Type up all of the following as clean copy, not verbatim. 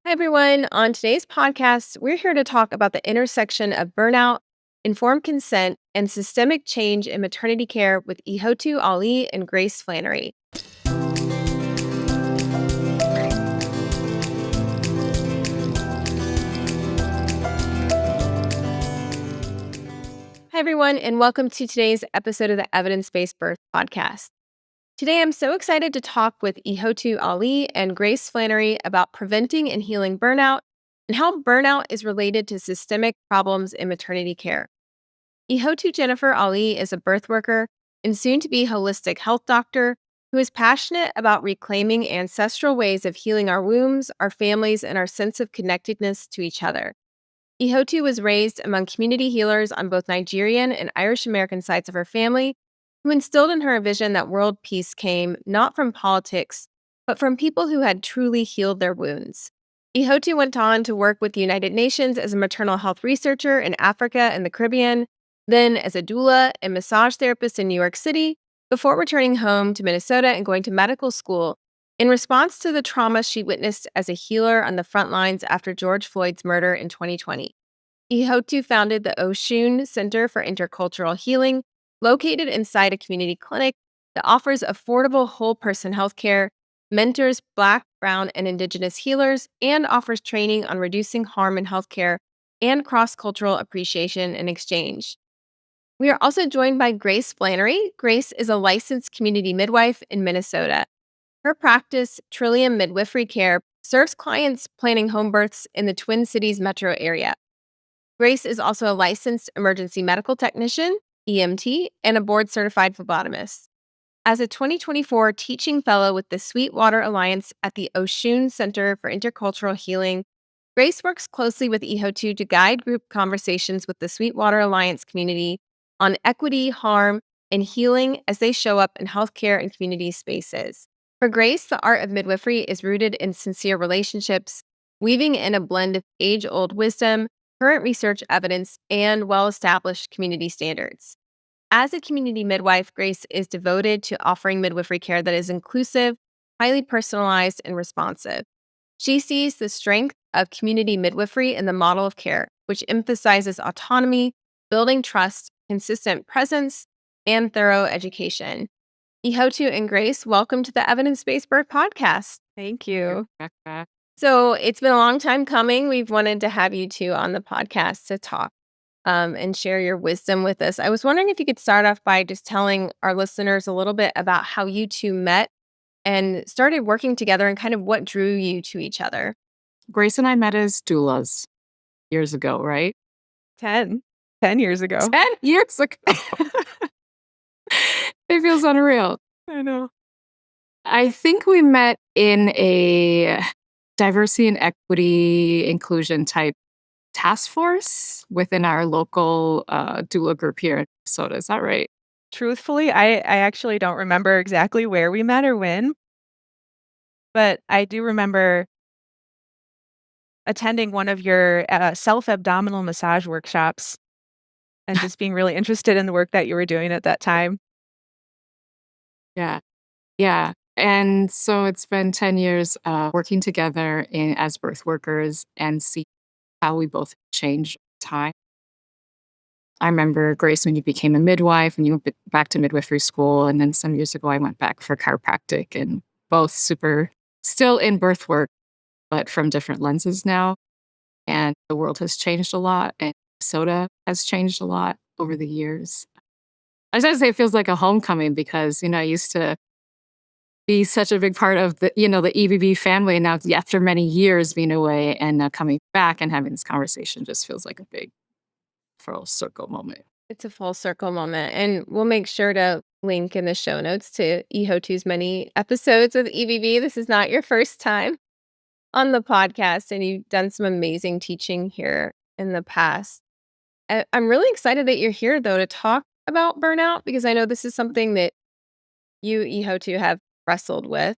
Hi, everyone. On today's podcast, we're here to talk about the intersection of burnout, informed consent, and systemic change in maternity care with Ihotu Ali and Grace Flannery. Hi, everyone, and welcome to today's episode of the Evidence Based Birth Podcast. Today, I'm so excited to talk with Ihotu Ali and Grace Flannery about preventing and healing burnout and how burnout is related to systemic problems in maternity care. Ihotu Jennifer Ali is a birth worker and soon to be holistic health doctor who is passionate about reclaiming ancestral ways of healing our wombs, our families, and our sense of connectedness to each other. Ihotu was raised among community healers on both Nigerian and Irish American sides of her family, who instilled in her a vision that world peace came not from politics, but from people who had truly healed their wounds. Ihotu went on to work with the United Nations as a maternal health researcher in Africa and the Caribbean, then as a doula and massage therapist in New York City, before returning home to Minnesota and going to medical school in response to the trauma she witnessed as a healer on the front lines after George Floyd's murder in 2020. Ihotu founded the Oshun Center for Intercultural Healing, located inside a community clinic that offers affordable whole person healthcare, mentors Black, Brown, and Indigenous healers, and offers training on reducing harm in healthcare and cross cultural appreciation and exchange. We are also joined by Grace Flannery. Grace is a licensed community midwife in Minnesota. Her practice, Trillium Midwifery Care, serves clients planning home births in the Twin Cities metro area. Grace is also a licensed emergency medical technician, EMT, and a board certified phlebotomist. As a 2024 teaching fellow with the Sweetwater Alliance at the Oshun Center for Intercultural Healing, Grace works closely with Ihotu to guide group conversations with the Sweetwater Alliance community on equity, harm, and healing as they show up in healthcare and community spaces. For Grace, the art of midwifery is rooted in sincere relationships, weaving in a blend of age old wisdom, current research evidence, and well established community standards. As a community midwife, Grace is devoted to offering midwifery care that is inclusive, highly personalized, and responsive. She sees the strength of community midwifery in the model of care, which emphasizes autonomy, building trust, consistent presence, and thorough education. Ihotu and Grace, welcome to the Evidence Based Birth Podcast. Thank you. So it's been a long time coming. We've wanted to have you two on the podcast to talk and share your wisdom with us. I was wondering if you could start off by just telling our listeners a little bit about how you two met and started working together and kind of what drew you to each other. Grace and I met as doulas years ago, right? 10 years ago. 10 years ago. It feels unreal. I know. I think we met in a diversity and equity inclusion type task force within our local doula group here in Minnesota. Is that right? Truthfully, I actually don't remember exactly where we met or when, but I do remember attending one of your self-abdominal massage workshops and just being really interested in the work that you were doing at that time. Yeah. Yeah. And so it's been 10 years working together as birth workers and see how we both changed time. I remember, Grace, when you became a midwife and you went back to midwifery school. And then some years ago, I went back for chiropractic, and both super still in birth work, but from different lenses now. And the world has changed a lot, and Minnesota has changed a lot over the years. I was going to say it feels like a homecoming because, I used to be such a big part of the EBB family. And now after many years being away and now coming back and having this conversation just feels like a big full circle moment. It's a full circle moment. And we'll make sure to link in the show notes to Ihotu's many episodes with EBB. This is not your first time on the podcast, and you've done some amazing teaching here in the past. I'm really excited that you're here, though, to talk about burnout, because I know this is something that you, Ihotu, have wrestled with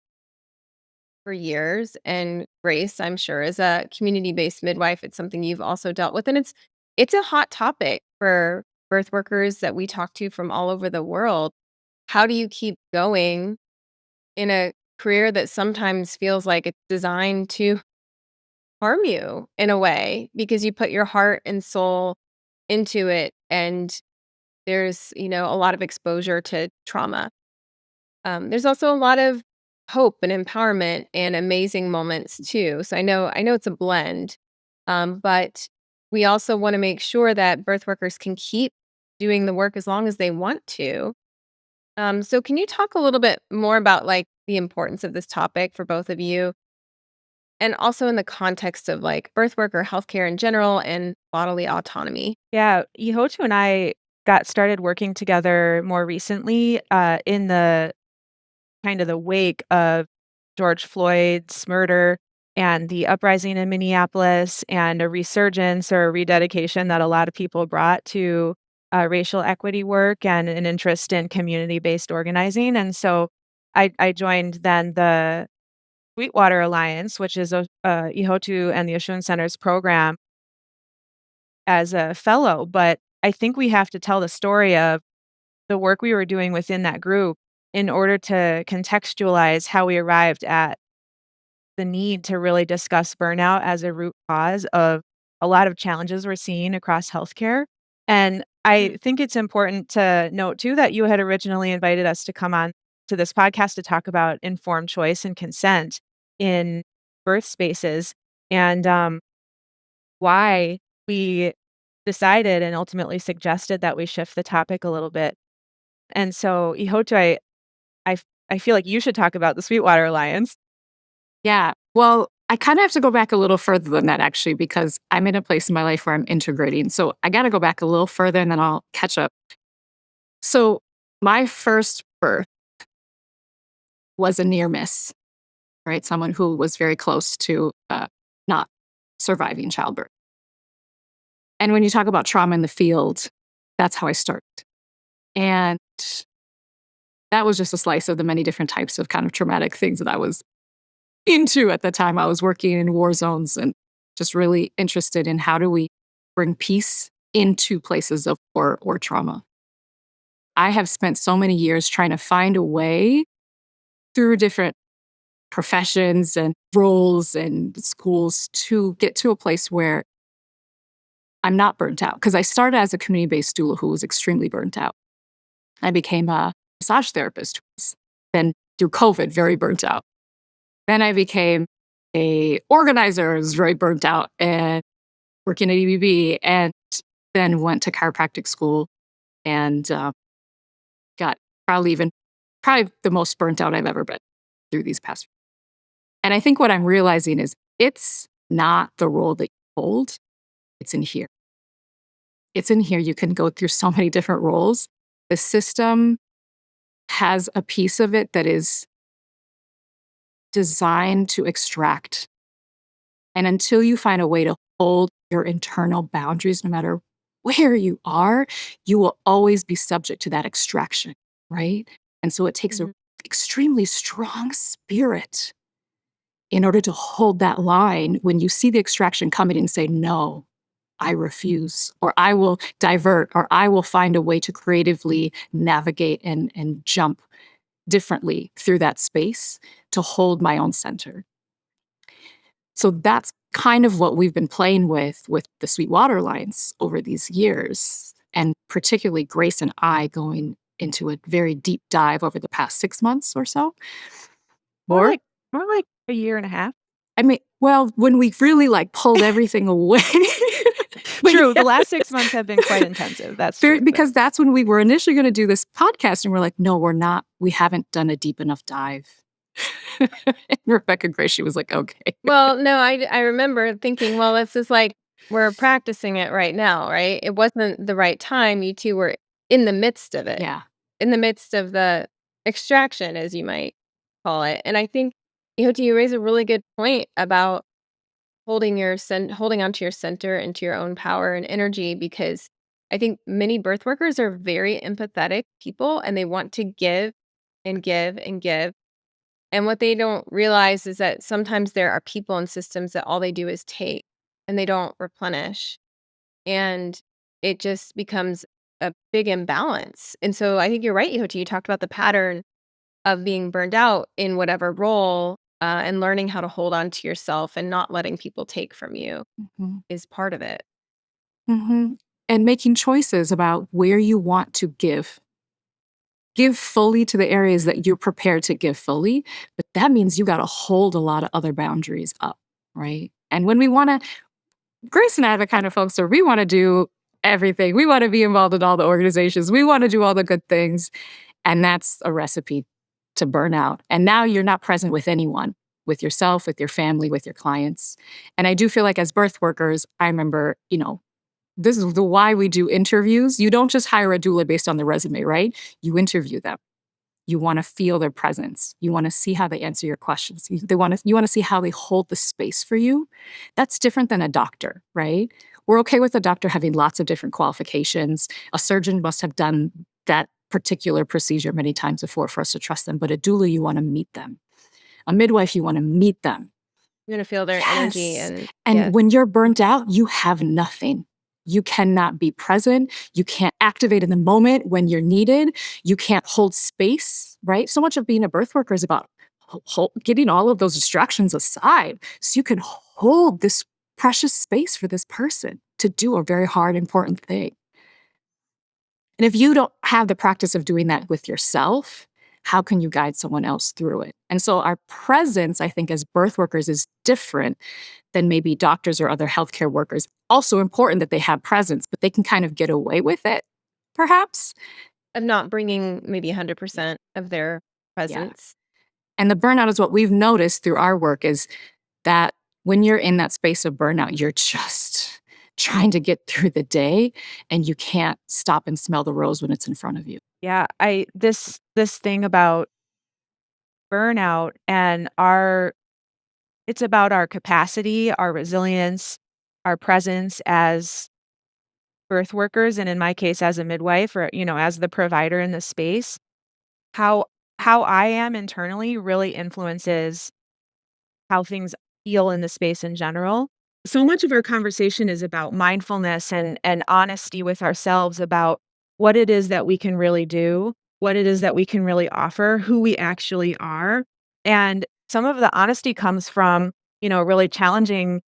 for years. And Grace, I'm sure, as a community-based midwife, it's something you've also dealt with. And it's a hot topic for birth workers that we talk to from all over the world. How do you keep going in a career that sometimes feels like it's designed to harm you in a way because you put your heart and soul into it, and there's, a lot of exposure to trauma. There's also a lot of hope and empowerment and amazing moments too. So I know it's a blend, but we also want to make sure that birth workers can keep doing the work as long as they want to. So can you talk a little bit more about like the importance of this topic for both of you, and also in the context of like birth work or healthcare in general and bodily autonomy? Yeah, Ihotu and I got started working together more recently, in the kind of the wake of George Floyd's murder and the uprising in Minneapolis, and a resurgence or a rededication that a lot of people brought to racial equity work and an interest in community-based organizing. And so I joined then the Sweetwater Alliance, which is Ihotu and the Oshun Center's program, as a fellow. But I think we have to tell the story of the work we were doing within that group in order to contextualize how we arrived at the need to really discuss burnout as a root cause of a lot of challenges we're seeing across healthcare. And Mm. I think it's important to note too that you had originally invited us to come on to this podcast to talk about informed choice and consent in birth spaces, and why we decided and ultimately suggested that we shift the topic a little bit. And so, Ihoto, I f I feel like you should talk about the Sweetwater Alliance. Yeah. Well, I kind of have to go back a little further than that, actually, because I'm in a place in my life where I'm integrating. So I got to go back a little further and then I'll catch up. So my first birth was a near miss, right? Someone who was very close to not surviving childbirth. And when you talk about trauma in the field, that's how I started. And that was just a slice of the many different types of kind of traumatic things that I was into at the time. I was working in war zones and just really interested in how do we bring peace into places of war or trauma. I have spent so many years trying to find a way through different professions and roles and schools to get to a place where I'm not burnt out. Because I started as a community based doula who was extremely burnt out. I became a massage therapist who was then through COVID very burnt out. Then I became a organizer who was very burnt out and working at EBB, and then went to chiropractic school and got probably the most burnt out I've ever been through these past. And I think what I'm realizing is it's not the role that you hold, it's in here. It's in here. You can go through so many different roles. The system has a piece of it that is designed to extract. And until you find a way to hold your internal boundaries, no matter where you are, you will always be subject to that extraction, right? And so it takes an Mhm. extremely strong spirit in order to hold that line when you see the extraction coming and say, no, I refuse, or I will divert, or I will find a way to creatively navigate and jump differently through that space to hold my own center. So that's kind of what we've been playing with the Sweetwater lines over these years, and particularly Grace and I going into a very deep dive over the past 6 months or so. More More? like more like a year and a half. I mean, well, when we really like pulled everything away. But True, yeah, the last 6 months have been quite intensive, that's true, but because that's when we were initially gonna do this podcast, and we're like, "No, we're not. We haven't done a deep enough dive." And Rebecca Gray, she was like, "Okay." Well, no, I remember thinking, well, this is like we're practicing it right now, right? It wasn't the right time. You two were in the midst of it, Yeah. in the midst of the extraction, as you might call it. And I think, you raise a really good point about holding onto your center and to your own power and energy, because I think many birth workers are very empathetic people and they want to give and give and give. And what they don't realize is that sometimes there are people and systems that all they do is take and they don't replenish. And it just becomes a big imbalance. And so I think you're right, Yoti. You talked about the pattern of being burned out in whatever role. and learning how to hold on to yourself and not letting people take from you Mhm. is part of it. Mhm. And making choices about where you want to give. Give fully to the areas that you're prepared to give fully, but that means you gotta hold a lot of other boundaries up, right? And when we wanna Grace and I are the kind of folks where we wanna do everything. We wanna be involved in all the organizations. We wanna do all the good things, and that's a recipe to burn out. And now you're not present with anyone, with yourself, with your family, with your clients. And I do feel like as birth workers, I remember, this is the why we do interviews. You don't just hire a doula based on the resume, right? You interview them. You wanna feel their presence. You wanna see how they answer your questions. You wanna see how they hold the space for you. That's different than a doctor, right? We're okay with a doctor having lots of different qualifications. A surgeon must have done that particular procedure many times before for us to trust them, but a doula, you wanna meet them. A midwife, you wanna meet them. You're gonna feel their energy Yes. and And yes. when you're burnt out, you have nothing. You cannot be present. You can't activate in the moment when you're needed. You can't hold space, right? So much of being a birth worker is about getting all of those distractions aside so you can hold this precious space for this person to do a very hard, important thing. And if you don't have the practice of doing that with yourself, how can you guide someone else through it? And so our presence, I think, as birth workers is different than maybe doctors or other healthcare workers. Also important that they have presence, but they can kind of get away with it, perhaps. Of not bringing maybe 100% of their Yeah. presence. And the burnout is what we've noticed through our work is that when you're in that space of burnout, you're just trying to get through the day and you can't stop and smell the rose when it's in front of you. Yeah, I this thing about burnout and our it's about our capacity, our resilience, our presence as birth workers, and in my case, as a midwife or, as the provider in the space. How how I am internally really influences how things feel in the space in general. So much of our conversation is about mindfulness and honesty with ourselves about what it is that we can really do, what it is that we can really offer, who we actually are. And some of the honesty comes from, really challenging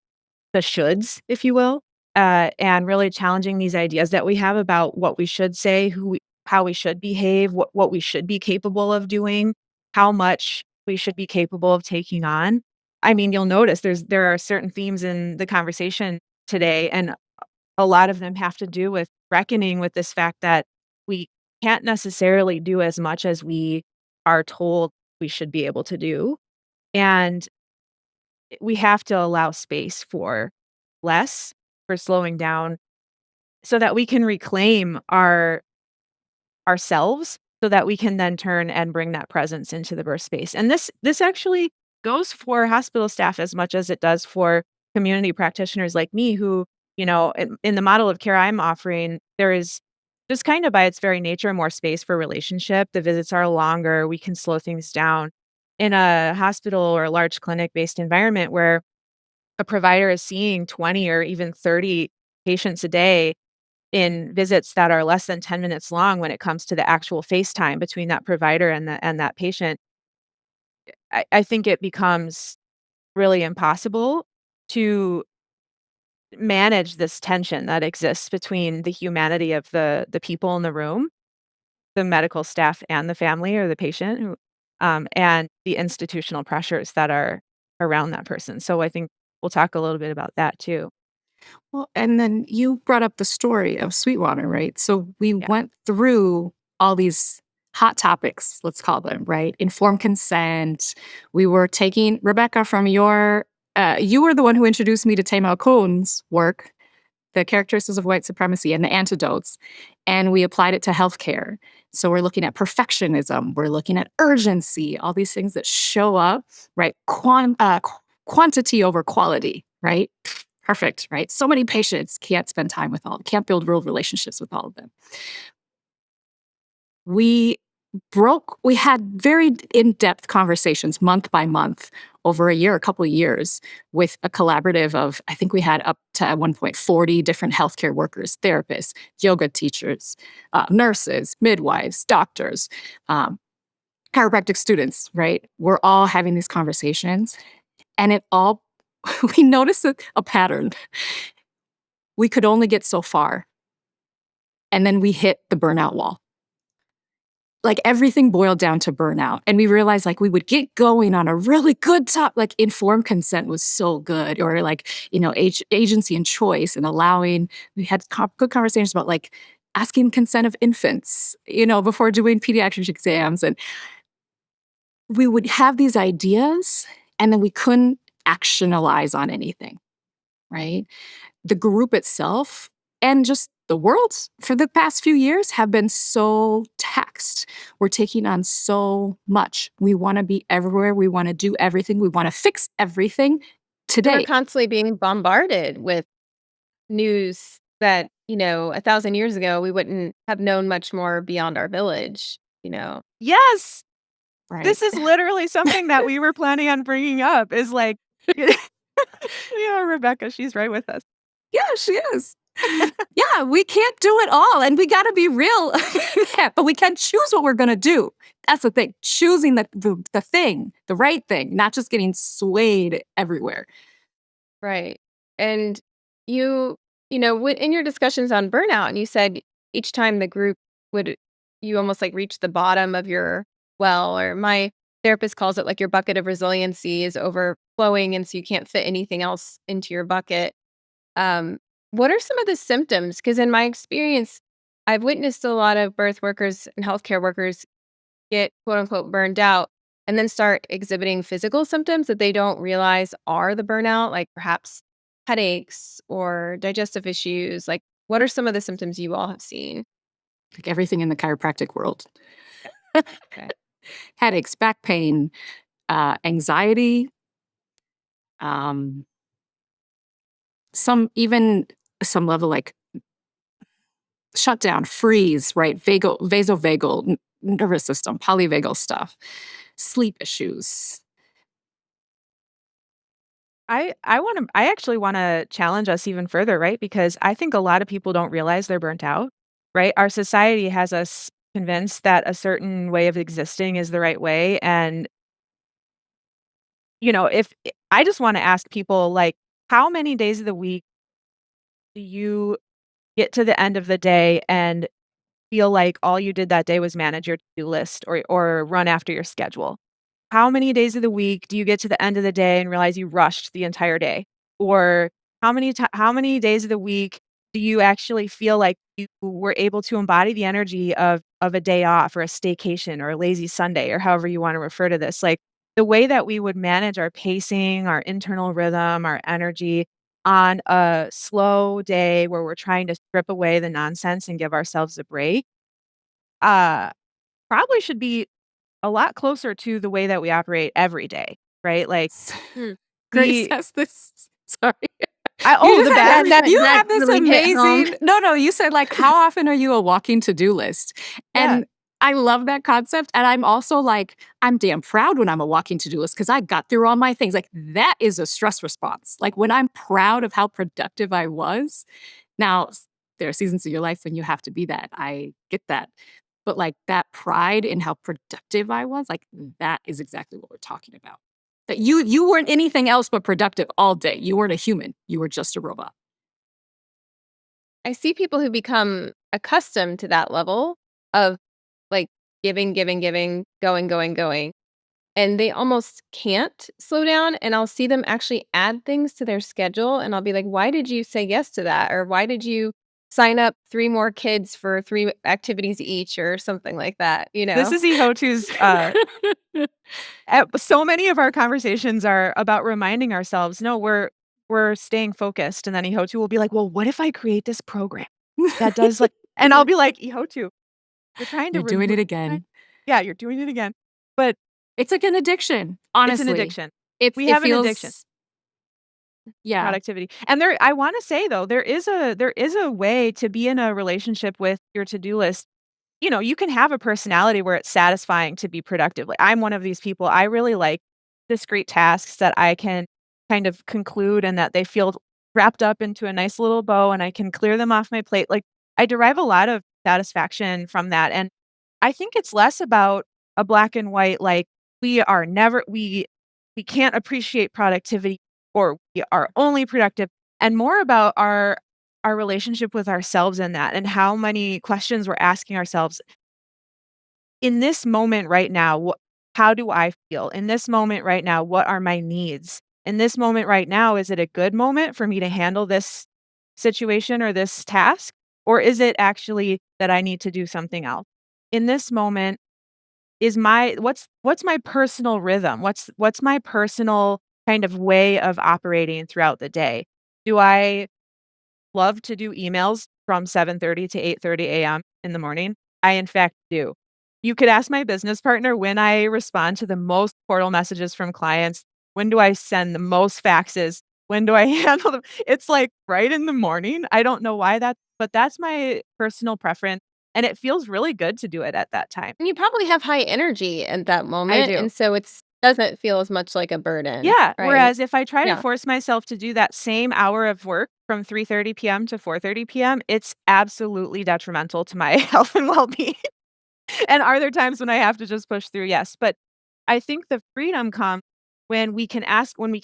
the shoulds, if you will, and really challenging these ideas that we have about what we should say, how we should behave, what we should be capable of doing, how much we should be capable of taking on. I mean, you'll notice there are certain themes in the conversation today, and a lot of them have to do with reckoning with this fact that we can't necessarily do as much as we are told we should be able to do. And we have to allow space for less, for slowing down, so that we can reclaim ourselves, so that we can then turn and bring that presence into the birth space. And this actually goes for hospital staff as much as it does for community practitioners like me who, in the model of care I'm offering, there is just kind of by its very nature more space for relationship. The visits are longer, we can slow things down. In a hospital or a large clinic-based environment where a provider is seeing 20 or even 30 patients a day in visits that are less than 10 minutes long when it comes to the actual face time between that provider and that patient, I think it becomes really impossible to manage this tension that exists between the humanity of the people in the room, the medical staff and the family or the patient who, and the institutional pressures that are around that person. So I think we'll talk a little bit about that too. Well, and then you brought up the story of Sweetwater, right? So we Yeah. went through all these hot topics, let's call them, right? Informed consent. We were taking Rebecca from you were the one who introduced me to Tamar Kuhn's work, The Characteristics of White Supremacy and the Antidotes, and we applied it to healthcare. So we're looking at perfectionism, we're looking at urgency, all these things that show up, right? Quantity over quality, right? Perfect, right? So many patients can't spend time with can't build real relationships with all of them. We we had very in-depth conversations month by month over a year, a couple of years with a collaborative of, I think we had up to at one point 40 different healthcare workers, therapists, yoga teachers, nurses, midwives, doctors, um, chiropractic students, right? We're all having these conversations, and we noticed a pattern. We could only get so far, and then we hit the burnout wall. Like everything boiled down to burnout. And we realized like we would get going on a really good top, like informed consent was so good, or like, agency and choice and allowing, we had good conversations about like asking consent of infants, before doing pediatric exams. And we would have these ideas and then we couldn't actionalize on anything, right? The group itself and just the world for the past few years have been so taxed. We're taking on so much. We want to be everywhere. We want to do everything. We want to fix everything We're today. constantly being bombarded with news that, 1,000 years ago, we wouldn't have known much more beyond our village. Yes! Right. This is literally something that we were planning on bringing up is like, Rebecca, she's right with us. Yeah, she is. Yeah, we can't do it all. And we got to be real. But we can choose what we're going to do. That's the thing. Choosing the thing, the right thing, not just getting swayed everywhere. Right. And in your discussions on burnout, and you said each time the group you almost like reach the bottom of your well, or my therapist calls it like your bucket of resiliency is overflowing. And so you can't fit anything else into your bucket. Um, what are some of the symptoms? Because in my experience, I've witnessed a lot of birth workers and healthcare workers get quote unquote burned out and then start exhibiting physical symptoms that they don't realize are the burnout, like perhaps headaches or digestive issues. Like, what are some of the symptoms you all have seen? Like everything in the chiropractic world. Okay. Headaches, back pain, anxiety, um, some level like shutdown, freeze, right? Vasovagal, nervous system, polyvagal stuff, sleep issues. I actually wanna challenge us even further, right? Because I think a lot of people don't realize they're burnt out, right? Our society has us convinced that a certain way of existing is the right way, and, if I just wanna ask people, like, how many days of the week do you get to the end of the day and feel like all you did that day was manage your to-do list or run after your schedule? How many days of the week do you get to the end of the day and realize you rushed the entire day? Or how many days of the week do you actually feel like you were able to embody the energy of a day off or a staycation or a lazy Sunday or however you wanna refer to this? Like, the way that we would manage our pacing, our internal rhythm, our energy on a slow day where we're trying to strip away the nonsense and give ourselves a break, uh, probably should be a lot closer to the way that we operate every day, right? Like, Hmm. Grace we has this. Sorry. oh, the That battery. that You that have this really hit home. amazing. No, you said like, how often are you a walking to-do list? Yeah. And I love that concept. And I'm also like, I'm damn proud when I'm a walking to-do list because I got through all my things. Like that is a stress response. Like when I'm proud of how productive I was. Now, there are seasons of your life when you have to be that. I get that. But like that pride in how productive I was, like that is exactly what we're talking about. That you weren't anything else but productive all day. You weren't a human. You were just a robot. I see people who become accustomed to that level of like giving, giving, giving, going, going, going. And they almost can't slow down, and I'll see them actually add things to their schedule, and I'll be like, "Why did you say yes to that?" Or, "Why did you sign up 3 more kids for 3 activities each?" Or something like that, you This know? is Ihotu's, so many of our conversations are about reminding ourselves, "No, we're staying focused," and then Ihotu will be like, "Well, what if I create this program that does like" and I'll be like, "Ihotu, you're trying to You're doing remove." it again. Yeah, you're doing it again. But It's like an addiction, it's an honestly. addiction. It's We it have an addiction. feels yeah. Productivity. And I wanna say though, there is a way to be in a relationship with your to-do list. You can have a personality where it's satisfying to be productive. Like, I'm one of these people, I really like discrete tasks that I can kind of conclude and that they feel wrapped up into a nice little bow and I can clear them off my plate. Like, I derive a lot of satisfaction from that, and I think it's less about a black and white, like, we can't appreciate productivity or we are only productive, and more about our relationship with ourselves in that and how many questions we're asking ourselves. In this moment right now, how do I feel? In this moment right now, what are my needs? In this moment right now, is it a good moment for me to handle this situation or this task? Or is it actually that I need to do something else? In this moment, is my what's my personal rhythm? What's my personal kind of way of operating throughout the day? Do I love to do emails from 7:30 to 8:30 AM in the morning? I, in fact, do. You could ask my business partner when I respond to the most portal messages from clients. When do I send the most faxes? When do I handle them? It's, like, right in the morning. I don't know why but that's my personal preference, and it feels really good to do it at that time. And you probably have high energy at that I moment, do. and so it's doesn't feel as much like a burden, Yeah, right? whereas if I try to Yeah. force myself to do that same hour of work from 3:30 PM to 4:30 PM, it's absolutely detrimental to my health and well-being. And are there times when I have to just push through? Yes, but I think the freedom comes when we can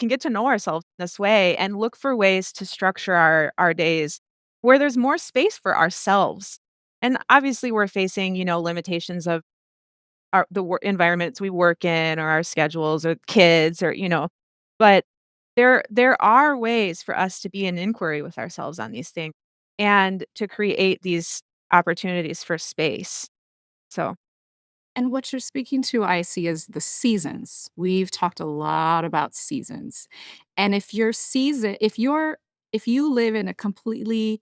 get to know ourselves this way and look for ways to structure our days where there's more space for ourselves. And obviously, we're facing, limitations of environments we work in or our schedules or kids or, but there are ways for us to be in inquiry with ourselves on these things and to create these opportunities for space. So, And what you're speaking to, I see, is the seasons. We've talked a lot about seasons. And if you live in a completely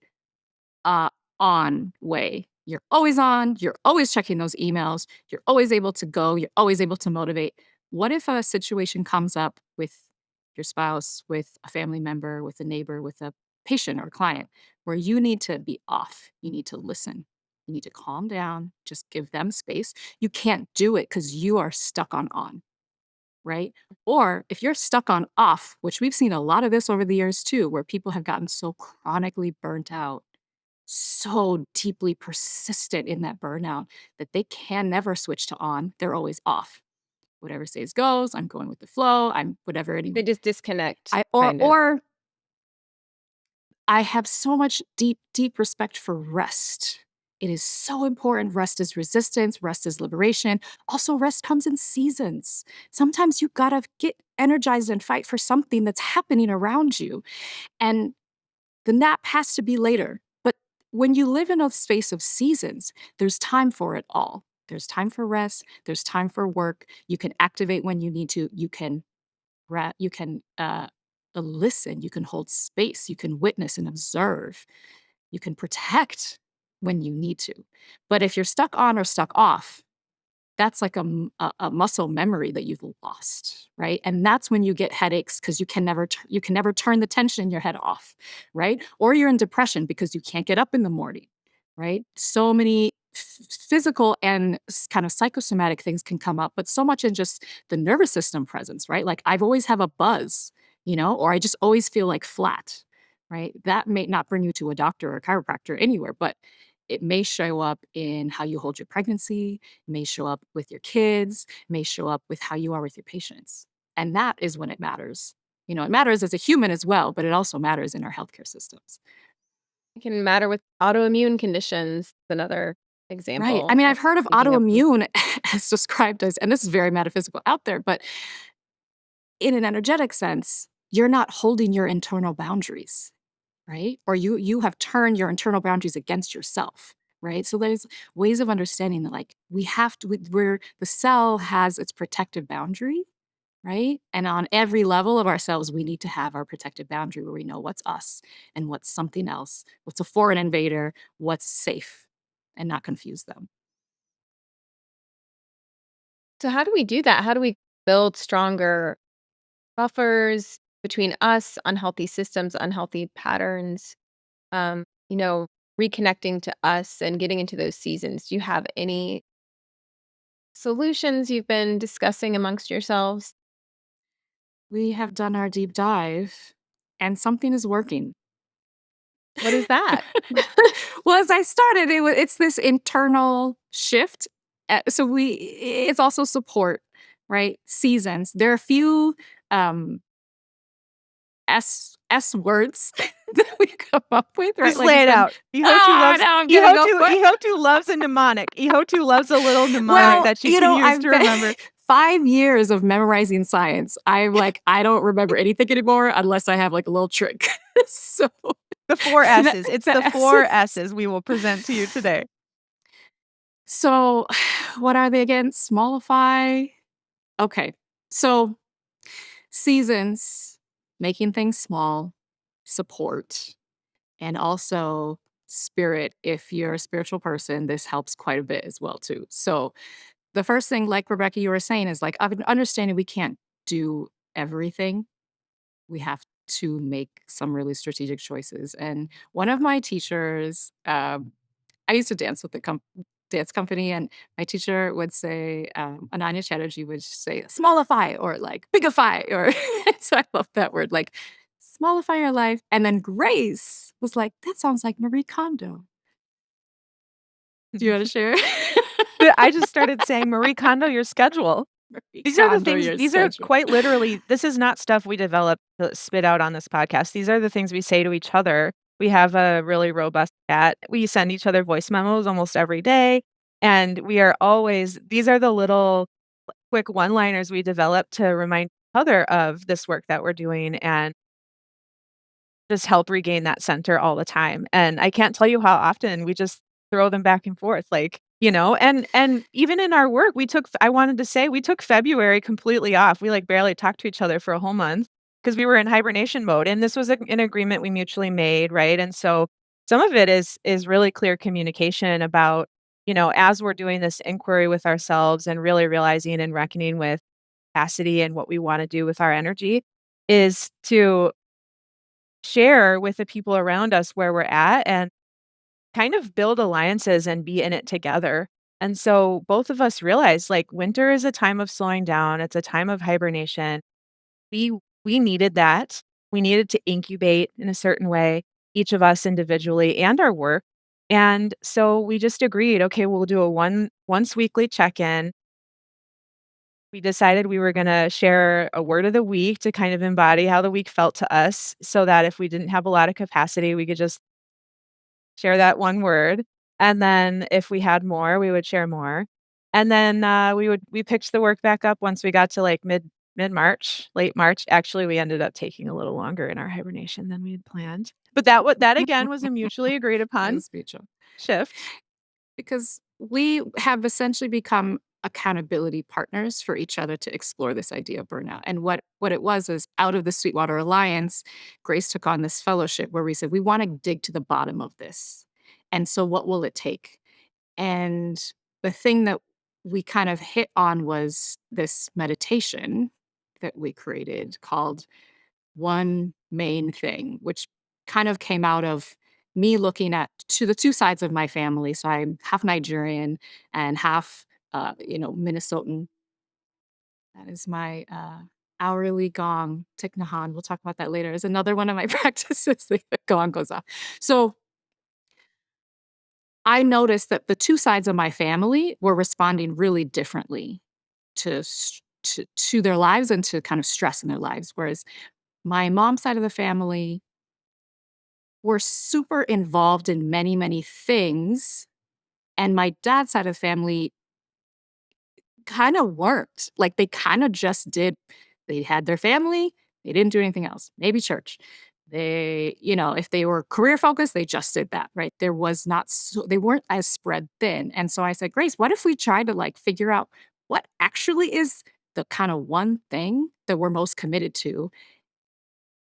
uh, on way. You're always on, you're always checking those emails, you're always able to go, you're always able to motivate. What if a situation comes up with your spouse, with a family member, with a neighbor, with a patient or client where you need to be off? You need to listen. You need to calm down, just give them space. You can't do it because you are stuck on, right? Or if you're stuck on off, which we've seen a lot of this over the years too, where people have gotten so chronically burnt out, so deeply persistent in that burnout that they can never switch to on. They're always off. Whatever says goes. I'm going with the flow. I'm whatever They anyway. just disconnect, I or kind of. or I have so much deep respect for rest. It is so important. Rest is resistance, rest is liberation. Also, rest comes in seasons. Sometimes you gotta get energized and fight for something that's happening around you. And the nap has to be later. But when you live in a space of seasons, there's time for it all. There's time for rest, there's time for work. You can activate when you need to. You can listen, you can hold space, you can witness and observe, you can protect when you need to. But if you're stuck on or stuck off, that's like a muscle memory that you've lost, right? And that's when you get headaches because you can never turn the tension in your head off, right? Or you're in depression because you can't get up in the morning, right? So many physical and kind of psychosomatic things can come up, but so much in just the nervous system presence, right? Like I've always have a buzz, or I just always feel like flat, right? That may not bring you to a doctor or a chiropractor anywhere, but it may show up in how you hold your pregnancy, may show up with your kids, may show up with how you are with your patients. And that is when it matters. It matters as a human as well, but it also matters in our healthcare systems. It can matter with autoimmune conditions, another Right. I example mean, of I've heard of thinking of them. autoimmune as described as, and this is very metaphysical out there, but in an energetic sense, you're not holding your internal boundaries, right? Or you have turned your internal boundaries against yourself, right? So there's ways of understanding that like we have to where the cell has its protective boundary, right? And on every level of ourselves, we need to have our protective boundary where we know what's us and what's something else, what's a foreign invader, what's safe, and not confuse them. So how do we do that? How do we build stronger buffers between us, unhealthy systems, unhealthy patterns, um, you know, reconnecting to us and getting into those seasons? Do you have any solutions you've been discussing amongst yourselves? We have done our deep dive and something is working. What is that? Well, as I started, it's this internal shift it's also support, right? Seasons. There are a few um, S words that we come up with, right? Just Like lay it's it been, out. Ihotu loves now I'm gonna go Ihotu for it. Ihotu loves a mnemonic. Ihotu loves a little mnemonic Well, that she can use I've to been remember. 5 years of memorizing science. I'm like, I don't remember anything anymore unless I have like a little trick. So The 4 the, S's. It's the the 4 essence. S's we will present to you today. So what are they again? Smallify. Okay. So seasons, making things small, support, and also spirit. If you're a spiritual person, this helps quite a bit as well too. So the first thing, like Rebecca, you were saying, is like understanding we can't do everything. We have to make some really strategic choices. And one of my teachers, I used to dance with the dance company, and my teacher would say, Ananya Chatterjee would say, smallify or like bigify, or so I love that word, like smallify your life. And then Grace was like, that sounds like Marie Kondo. Do you want to share? I just started saying, Marie Kondo your schedule. Marie These are the Kondo things your these are schedule. quite literally this is not stuff we develop to spit out on this podcast. These are the things we say to each other. We have a really robust chat. We send each other voice memos almost every day, and we are always these are the little quick one-liners we develop to remind each other of this work that we're doing and just help regain that center all the time, and I can't tell you how often we just throw them back and forth, like, and even in our work, I wanted to say we took February completely off. We, like, barely talked to each other for a whole month because we were in hibernation mode, and this was an agreement we mutually made, right? And so some of it is really clear communication about, as we're doing this inquiry with ourselves and really realizing and reckoning with capacity and what we wanna do with our energy, is to share with the people around us where we're at and kind of build alliances and be in it together. And so both of us realized like winter is a time of slowing down, it's a time of hibernation. We we needed that. We needed to incubate in a certain way, each of us individually and our work. And so we just agreed, okay, we'll do a once weekly check-in. We decided we were gonna share a word of the week to kind of embody how the week felt to us so that if we didn't have a lot of capacity, we could just share that one word, and then if we had more, we would share more, and then, we picked the work back up once we got to, like, mid-March, late March. Actually, we ended up taking a little longer in our hibernation than we had planned, but that again was a mutually agreed upon Nice mutual. shift. Because we have essentially become accountability partners for each other to explore this idea of burnout. And what it was is out of the Sweetwater Alliance, Grace took on this fellowship where we said, we want to dig to the bottom of this. And so what will it take? And the thing that we kind of hit on was this meditation that we created called One Main Thing, which kind of came out of me looking at to the two sides of my family. So I'm half Nigerian and half, Minnesotan. That is my hourly gong. Thich Nhat Hanh. We'll talk about that later. Is another one of my practices. The gong goes off. So I noticed that the two sides of my family were responding really differently to their lives and to kind of stress in their lives. Whereas my mom's side of the family were super involved in many, many things, and my dad's side of the family kinda weren't. Like, they kinda just did they had their family, they didn't do anything else, maybe church. If they were career focused, they just did that, right? There was not they weren't as spread thin, and so I said, "Grace, what if we try to, like, figure out what actually is the kinda one thing that we're most committed to,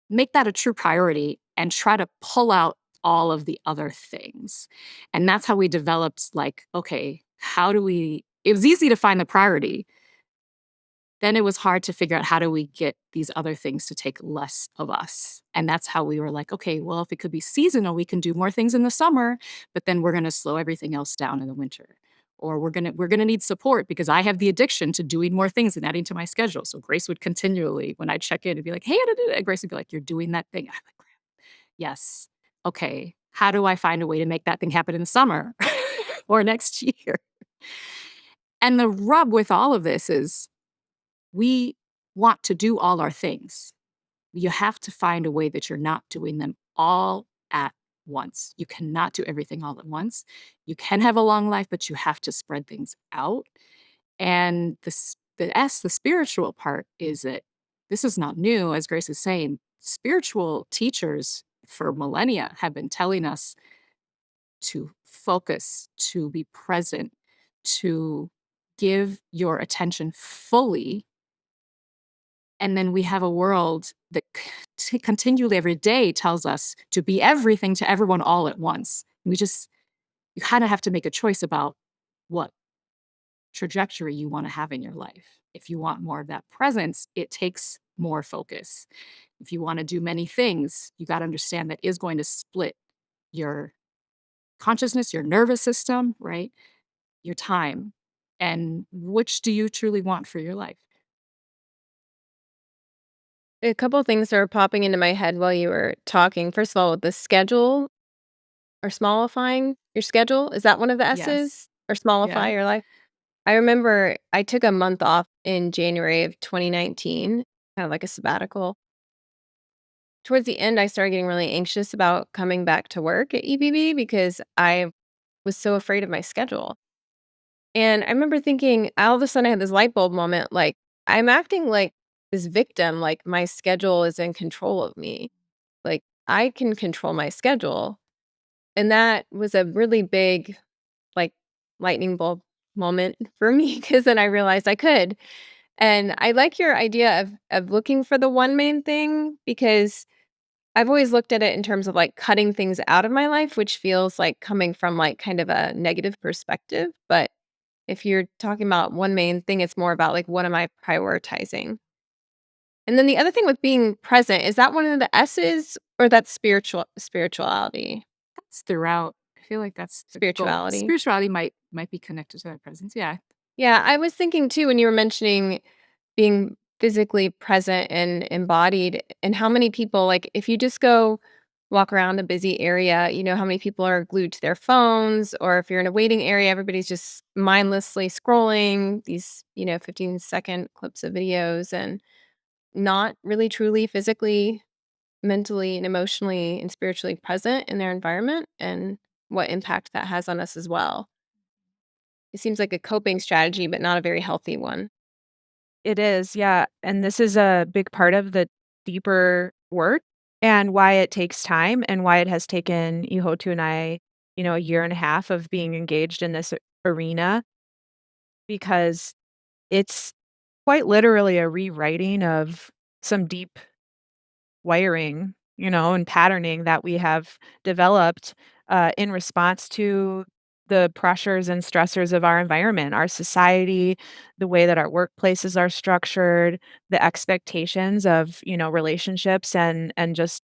make that a true priority and try to pull out all of the other things." And that's how we developed like, okay, how do we it was easy to find the priority. Then it was hard to figure out how do we get these other things to take less of us. And that's how we were like, okay, well, if it could be seasonal, we can do more things in the summer, but then we're going to slow everything else down in the winter. Or we're going to need support because I have the addiction to doing more things and adding to my schedule. So Grace would continually, when I check in, and be like, "Hey, I did it." Grace would be like, "You're doing that thing." I'm like, "Yes. Okay. How do I find a way to make that thing happen in the summer or next year?" And the rub with all of this is we want to do all our things. You have to find a way that you're not doing them all at once. You cannot do everything all at once. You can have a long life, but you have to spread things out. And the spiritual part is that this is not new, as Grace is saying. Spiritual teachers for millennia have been telling us to focus, to be present, to give your attention fully. And then we have a world that continually every day tells us to be everything to everyone all at once. You kind of have to make a choice about what trajectory you want to have in your life. If you want more of that presence, it takes more focus. If you want to do many things, you got to understand that is going to split your consciousness, your nervous system, right? Your time. And which do you truly want for your life? A couple things are popping into my head while you were talking. First of all, the schedule or smallifying your schedule, is that one of the Yes. S's? Or Yeah. smallify your life? I remember I took a month off in January of 2019, kind of like a sabbatical. Towards the end, I started getting really anxious about coming back to work at EBB because I was so afraid of my schedule. And I remember thinking, all of a sudden, I had this light bulb moment like, I'm acting like this victim, like my schedule is in control of me. Like, I can control my schedule. And that was a really big, like, lightning bulb moment for me because then I realized I could. And I like your idea of looking for the one main thing because I've always looked at it in terms of, like, cutting things out of my life, which feels like coming from, like, kind of a negative perspective, but if you're talking about one main thing, it's more about, like, what am I prioritizing? And then the other thing with being present, is that one of the S's or that's spirituality? That's throughout. I feel like that's the goal. Spirituality. Spirituality might be connected to that presence. Yeah. Yeah, I was thinking too when you were mentioning being physically present and embodied, and how many people, like, if you just go walk around a busy area, you know how many people are glued to their phones, or if you're in a waiting area, everybody's just mindlessly scrolling these, 15-second clips of videos and not really truly physically, mentally, and emotionally and spiritually present in their environment and what impact that has on us as well. It seems like a coping strategy, but not a very healthy one. It is, yeah, and this is a big part of the deeper work and why it takes time and why it has taken Ihotu and I, a year and a half of being engaged in this arena because it's quite literally a rewriting of some deep wiring, and patterning that we have developed, in response to the pressures and stressors of our environment, our society, the way that our workplaces are structured, the expectations of, relationships and just,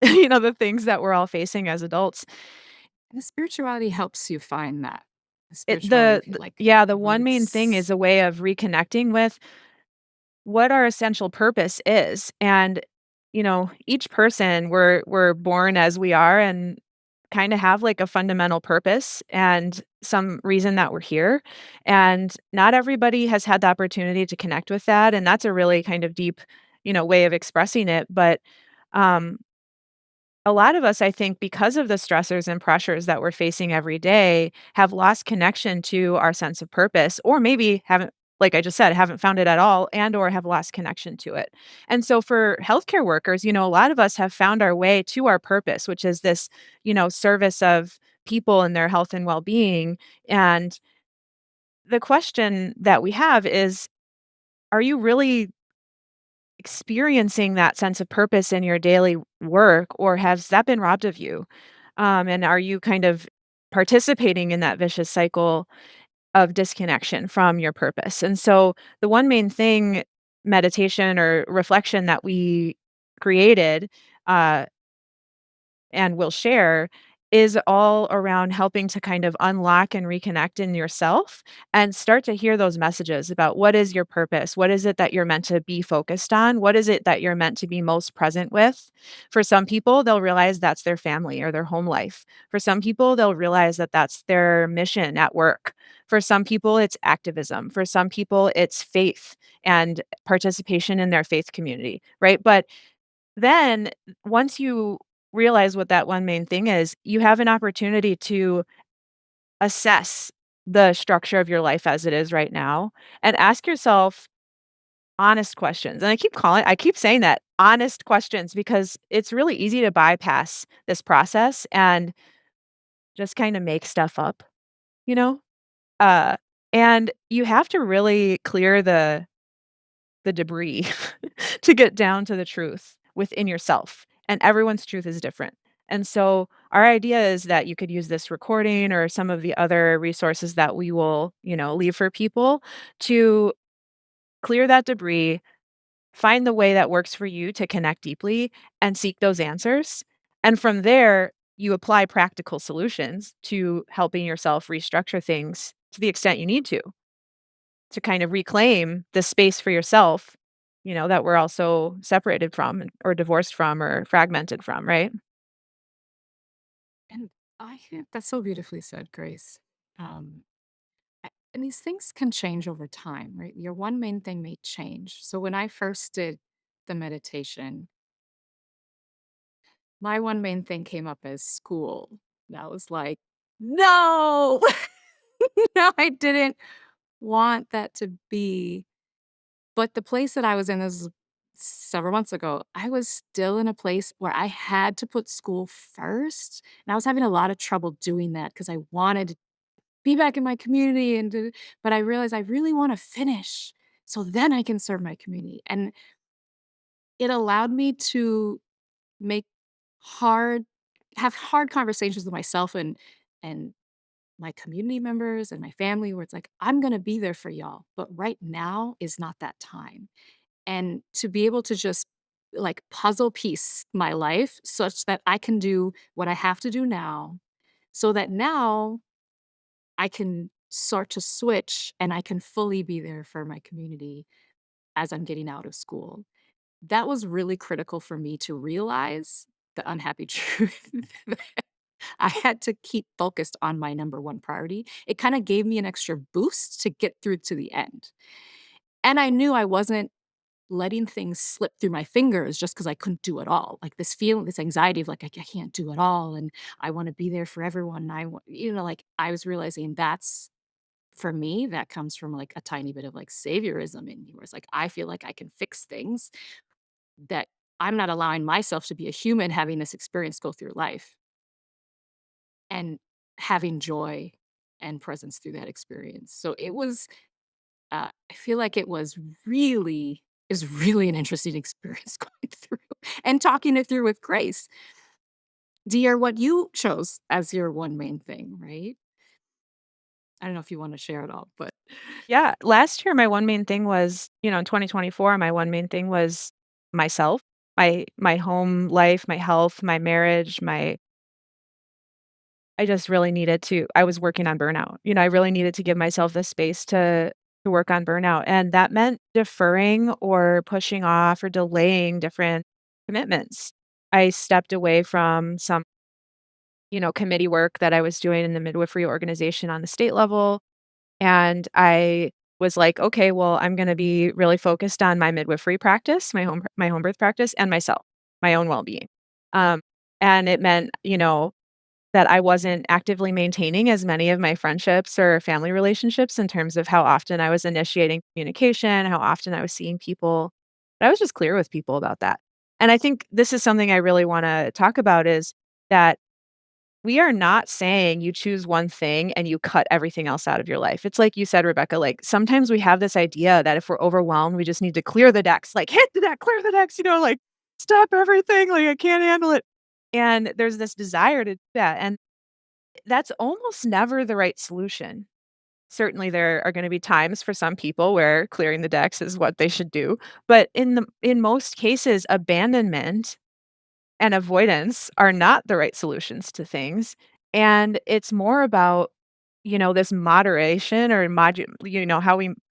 the things that we're all facing as adults. And the spirituality helps you find that. The It spirituality, like yeah, the one main thing is roots. a way of reconnecting with what our essential purpose is. And, each person we're born as we are and kind of have like a fundamental purpose and some reason that we're here. And not everybody has had the opportunity to connect with that. And that's a really kind of deep, way of expressing it. But um a lot of us, I think, because of the stressors and pressures that we're facing every day, have lost connection to our sense of purpose, or maybe haven't, like I just said, haven't found it at all, and or have lost connection to it. And so for healthcare workers, a lot of us have found our way to our purpose, which is this, service of people and their health and well-being. And the question that we have is, are you really experiencing that sense of purpose in your daily work, or has that been robbed of you? And are you kind of participating in that vicious cycle of disconnection from your purpose? And so, the one main thing, meditation or reflection that we created uh, and will share is all around helping to kind of unlock and reconnect in yourself and start to hear those messages about what is your purpose? What is it that you're meant to be focused on? What is it that you're meant to be most present with? For some people, they'll realize that's their family or their home life. For some people, they'll realize that that's their mission at work. For some people, it's activism. For some people, it's faith and participation in their faith community, right? But then once you realize what that one main thing is, you have an opportunity to assess the structure of your life as it is right now and ask yourself honest questions. And I keep saying that, honest questions, because it's really easy to bypass this process and just kind of make stuff up, you know? Uh and you have to really clear the debris to get down to the truth within yourself, and everyone's truth is different. And so our idea is that you could use this recording or some of the other resources that we will, leave for people to clear that debris, find the way that works for you to connect deeply and seek those answers. And from there, you apply practical solutions to helping yourself restructure things to the extent you need to kind of reclaim the space for yourself, that we're also separated from or divorced from or fragmented from, right? And I think that's so beautifully said, Grace. Um, and these things can change over time, right? Your one main thing may change. So when I first did the meditation, my one main thing came up as school. That was like, no, no, I didn't want that to be. But the place that I was in, this was several months ago, I was still in a place where I had to put school first. And I was having a lot of trouble doing that because I wanted to be back in my community but I realized I really want to finish so then I can serve my community. And it allowed me to make hard have hard conversations with myself and my community members and my family where it's like, I'm going to be there for y'all, but right now is not that time. And to be able to just like puzzle piece my life such that I can do what I have to do now so that now I can start to switch and I can fully be there for my community as I'm getting out of school. That was really critical for me to realize the unhappy truth. That I had to keep focused on my number one priority. It kind of gave me an extra boost to get through to the end. And I knew I wasn't letting things slip through my fingers just because I couldn't do it all. Like this feeling, this anxiety of like, I can't do it all. And I want to be there for everyone. And like I was realizing that's for me, that comes from like a tiny bit of like saviorism in me, where it's like, I feel like I can fix things that I'm not allowing myself to be a human having this experience go through life and having joy and presence through that experience. So it was, I feel like it was really an interesting experience going through and talking it through with Grace. Dear, what you chose as your one main thing, right? I don't know if you want to share it all, but Yeah, last year my one main thing was, in 2024, my one main thing was myself, my home life, my health, my marriage, my I just really needed to I was working on burnout. I really needed to give myself the space to work on burnout, and that meant deferring or pushing off or delaying different commitments. I stepped away from some, committee work that I was doing in the midwifery organization on the state level, and I was like, "Okay, well, I'm gonna be really focused on my midwifery practice, my home birth practice, and myself, my own well-being." Um, and it meant, that I wasn't actively maintaining as many of my friendships or family relationships in terms of how often I was initiating communication, how often I was seeing people. But I was just clear with people about that. And I think this is something I really wanna talk about is that we are not saying you choose one thing and you cut everything else out of your life. It's like you said, Rebecca, like, sometimes we have this idea that if we're overwhelmed, we just need to clear the decks, like, "Hit the deck, clear the decks," like, "Stop everything, like, I can't handle it." And there's this desire to do that, and that's almost never the right solution. Certainly, there are gonna be times for some people where clearing the decks is what they should do, but in most cases, abandonment and avoidance are not the right solutions to things. And it's more about, this moderation or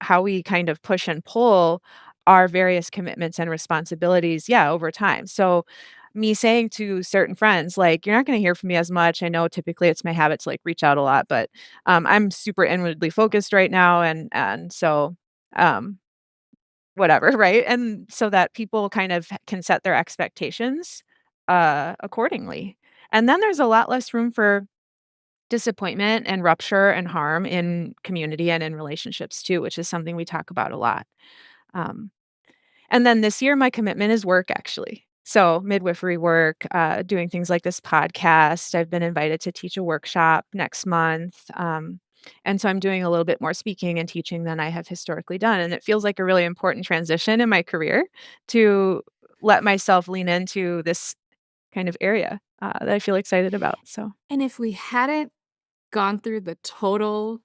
how we kind of push and pull our various commitments and responsibilities, yeah, over time. So me saying to certain friends, like, you're not going to hear from me as much. I know typically it's my habit to like reach out a lot, but I'm super inwardly focused right now. And so um whatever, right? And so that people kind of can set their expectations, accordingly. And then there's a lot less room for disappointment and rupture and harm in community and in relationships too, which is something we talk about a lot. Um, and then this year, my commitment is work, actually. So, midwifery work, doing things like this podcast. I've been invited to teach a workshop next month. And so I'm doing a little bit more speaking and teaching than I have historically done. And it feels like a really important transition in my career to let myself lean into this kind of area that I feel excited about. So, And if we hadn't gone through the total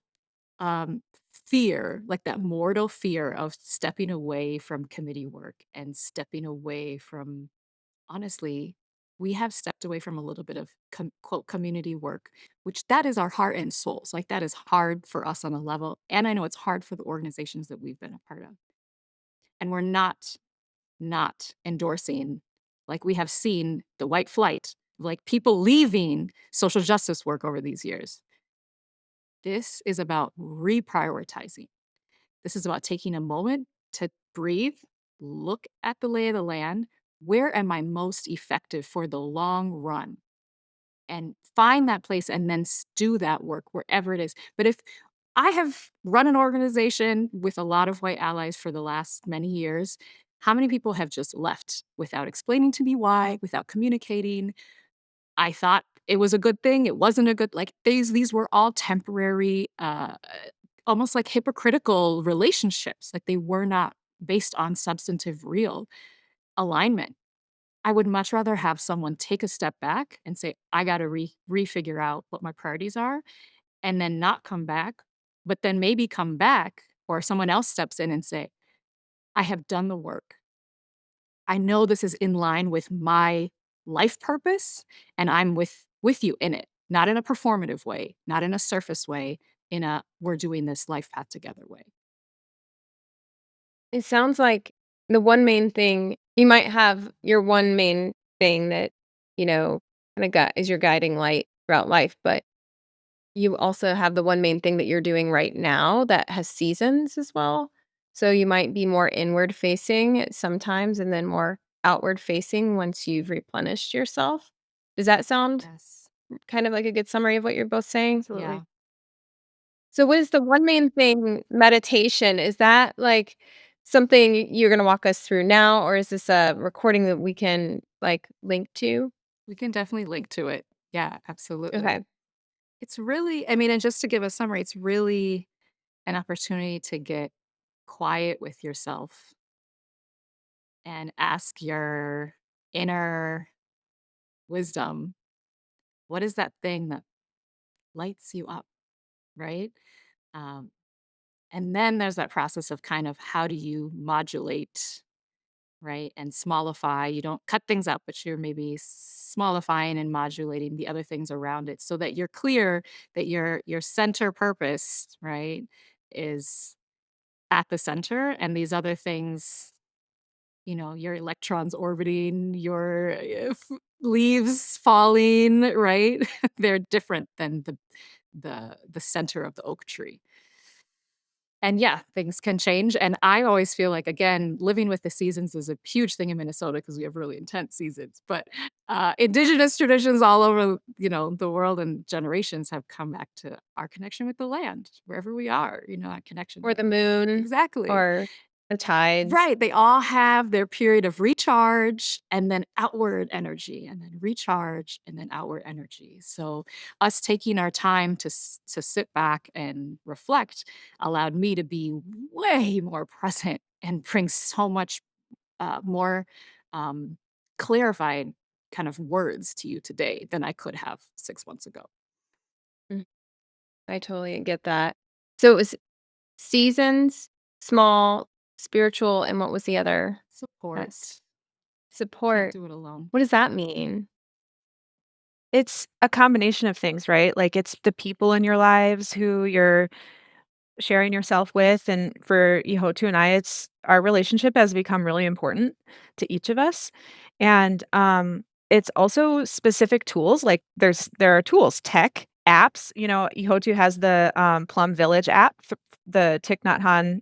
um, fear, like that mortal fear of stepping away from committee work and stepping away from, honestly, we have stepped away from a little bit of quote community work, which that is our heart and souls. Like that is hard for us on a level. And I know it's hard for the organizations that we've been a part of. And we're not endorsing, like we have seen the white flight, like people leaving social justice work over these years. This is about reprioritizing. This is about taking a moment to breathe, look at the lay of the land. Where am I most effective for the long run? And find that place and then do that work wherever it is. But if I have run an organization with a lot of white allies for the last many years, how many people have just left without explaining to me why, without communicating? I thought it was a good thing. It wasn't a good, like these were all temporary, almost like hypocritical relationships. Like they were not based on substantive real alignment. I would much rather have someone take a step back and say, I got to refigure out what my priorities are, and then not come back, but then maybe come back, or someone else steps in and say, I have done the work. I know this is in line with my life purpose, and I'm with you in it, not in a performative way, not in a surface way, in a we're doing this life path together way. It sounds like the one main thing you might have your one main thing that, kinda got is your guiding light throughout life, but you also have the one main thing that you're doing right now that has seasons as well. So you might be more inward facing sometimes and then more outward facing once you've replenished yourself. Does that sound Yes. kind of like a good summary of what you're both saying? Yeah. absolutely. So what is the one main thing meditation? Is that like something you're gonna walk us through now, or is this a recording that we can like link to? We can definitely link to it. Yeah, absolutely. Okay. It's really, I mean, and just to give a summary, it's really an opportunity to get quiet with yourself and ask your inner wisdom, what is that thing that lights you up, right? Um, and then there's that process of kind of how do you modulate, right? And smallify. You don't cut things up, but you're maybe smallifying and modulating the other things around it so that you're clear that your center purpose, right, is at the center, and these other things, your electrons orbiting, your leaves falling, right? They're different than the center of the oak tree. And yeah, things can change. And I always feel like, again, living with the seasons is a huge thing in Minnesota because we have really intense seasons. But indigenous traditions all over, the world and generations have come back to our connection with the land, wherever we are, that connection Or the there. moon Exactly. or the tides. Right, they all have their period of recharge and then outward energy, and then recharge and then outward energy. So us taking our time to sit back and reflect allowed me to be way more present and bring so much more um, clarified kind of words to you today than I could have 6 months ago. Mm, I totally get that. So it was seasons, small, spiritual, and what was the other? That's Support. Can't Support. do it alone. What does that mean? It's a combination of things, right? Like, it's the people in your lives who you're sharing yourself with, and for Ihotu and I, it's our relationship has become really important to each of us, and, it's also specific tools, like, there are tools, tech, apps, Ihotu has the, Plum Village app, the Thich Nhat Hanh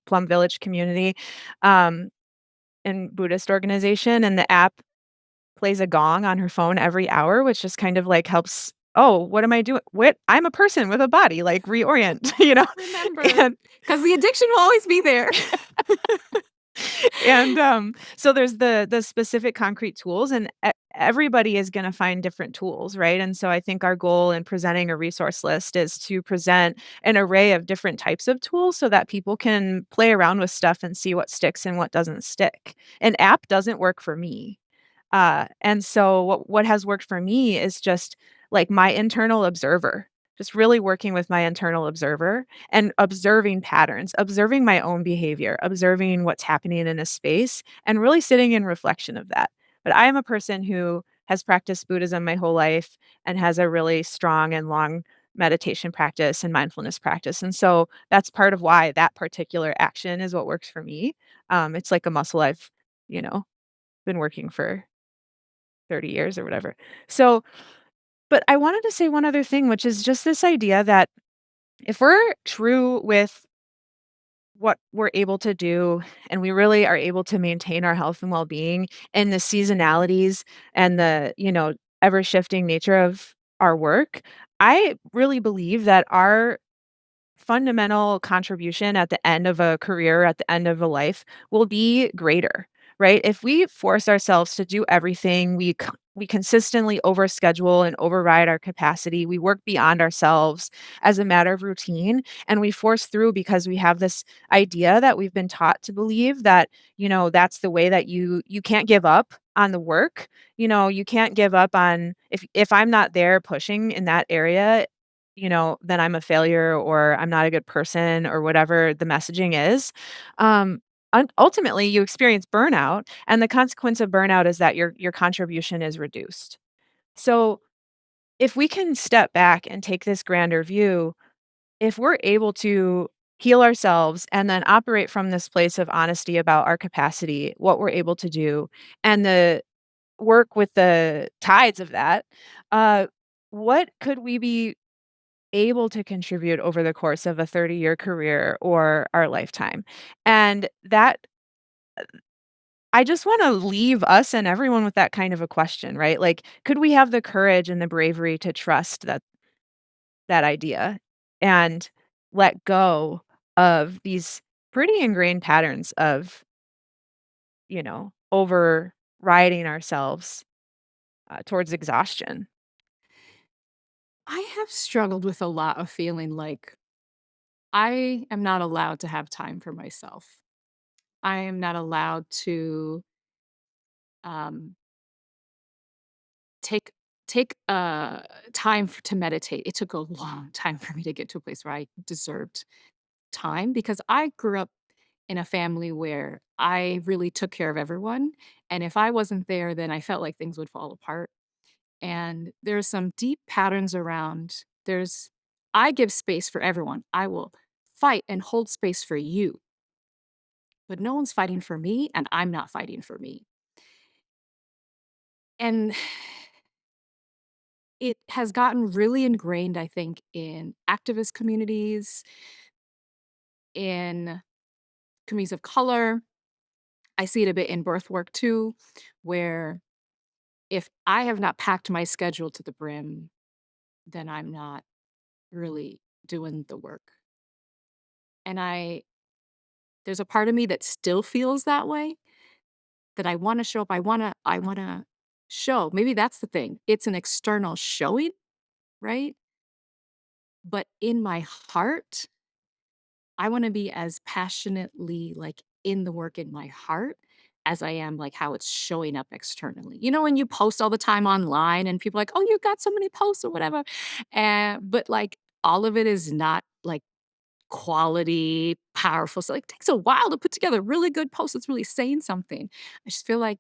Plum Village community, um, and Buddhist organization, and the app plays a gong on her phone every hour, which just kind of, like, helps, "Oh, what am I doing? What I'm a person with a body, like, reorient," you know? Remember, And because the addiction will always be there. so there's the specific concrete tools, and everybody is gonna find different tools, right? And so I think our goal in presenting a resource list is to present an array of different types of tools so that people can play around with stuff and see what sticks and what doesn't stick. An app doesn't work for me. And so what has worked for me is just, like, my internal observer, just really working with my internal observer and observing patterns, observing my own behavior, observing what's happening in a space, and really sitting in reflection of that. But I am a person who has practiced Buddhism my whole life and has a really strong and long meditation practice and mindfulness practice, and so that's part of why that particular action is what works for me. It's like a muscle I've, you know, been working for 30 years or whatever. So, but I wanted to say one other thing, which is just this idea that if we're true with what we're able to do and we really are able to maintain our health and well-being and the seasonalities and the, ever shifting nature of our work, I really believe that our fundamental contribution at the end of a career, at the end of a life will be greater, right? If we force ourselves to do everything, we consistently overschedule and override our capacity. We work beyond ourselves as a matter of routine, and we force through because we have this idea that we've been taught to believe that, that's the way that you can't give up on the work. You can't give up on if I'm not there pushing in that area, then I'm a failure or I'm not a good person or whatever the messaging is. Ultimately, you experience burnout, and the consequence of burnout is that your contribution is reduced. So, if we can step back and take this grander view, if we're able to heal ourselves and then operate from this place of honesty about our capacity, what we're able to do, and the work with the tides of that, uh, what could we be able to contribute over the course of a 30-year career or our lifetime? And that I just wanna leave us and everyone with that kind of a question, right? Like, could we have the courage and the bravery to trust that idea and let go of these pretty ingrained patterns of, overriding ourselves, towards exhaustion? I have struggled with a lot of feeling like I am not allowed to have time for myself. I am not allowed to um, take time to meditate. It took a long time for me to get to a place where I deserved time because I grew up in a family where I really took care of everyone, and if I wasn't there, then I felt like things would fall apart. And there's some deep patterns around. There's I give space for everyone. I will fight and hold space for you, but no one's fighting for me, and I'm not fighting for me. And it has gotten really ingrained, I think, in activist communities, in communities of color. I see it a bit in birth work too, where if I have not packed my schedule to the brim, then I'm not really doing the work. And there's a part of me that still feels that way, that I wanna show up. I wanna show. Maybe that's the thing. It's an external showing, right? But in my heart, I wanna be as passionately, like, in the work in my heart as I am, like, how it's showing up externally. You know, when you post all the time online and people are like, "Oh, you got so many posts," or whatever, but, like, all of it is not, like, quality, powerful, so, like, it takes a while to put together a really good post that's really saying something. I just feel like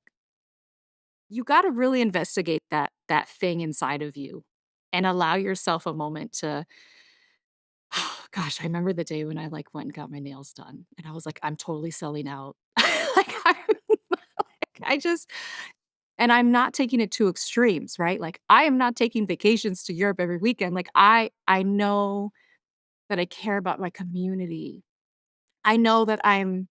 you got to really investigate that thing inside of you and allow yourself a moment to gosh, I remember the day when I like went and got my nails done and I was like, I'm totally selling out. like, I just and I'm not taking it to extremes, right? Like I am not taking vacations to Europe every weekend. Like I know that I care about my community. I know that I'm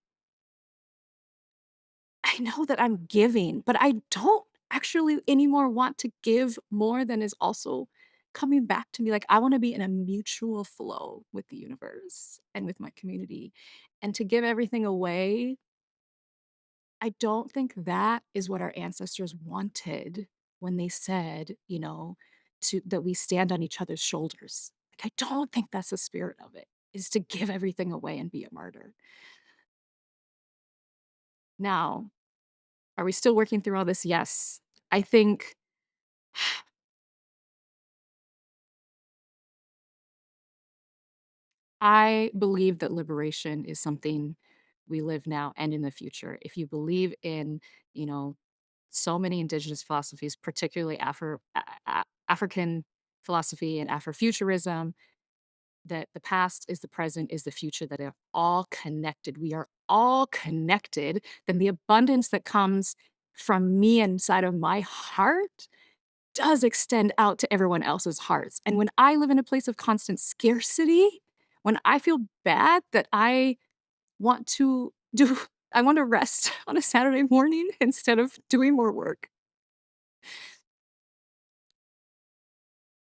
giving, but I don't actually anymore want to give more than is also coming back to me. Like, I want to be in a mutual flow with the universe and with my community. And to give everything away, I don't think that is what our ancestors wanted when they said, to that we stand on each other's shoulders. Like, I don't think that's the spirit of it, is to give everything away and be a martyr. Now, are we still working through all this? Yes. I think I believe that liberation is something we live now and in the future. If you believe in, you know, so many indigenous philosophies, particularly African philosophy and Afrofuturism, that the past is the present is the future, that are all connected. We are all connected. Then the abundance that comes from me inside of my heart does extend out to everyone else's hearts. And when I live in a place of constant scarcity, when I feel bad that I want to do I want to rest on a Saturday morning instead of doing more work.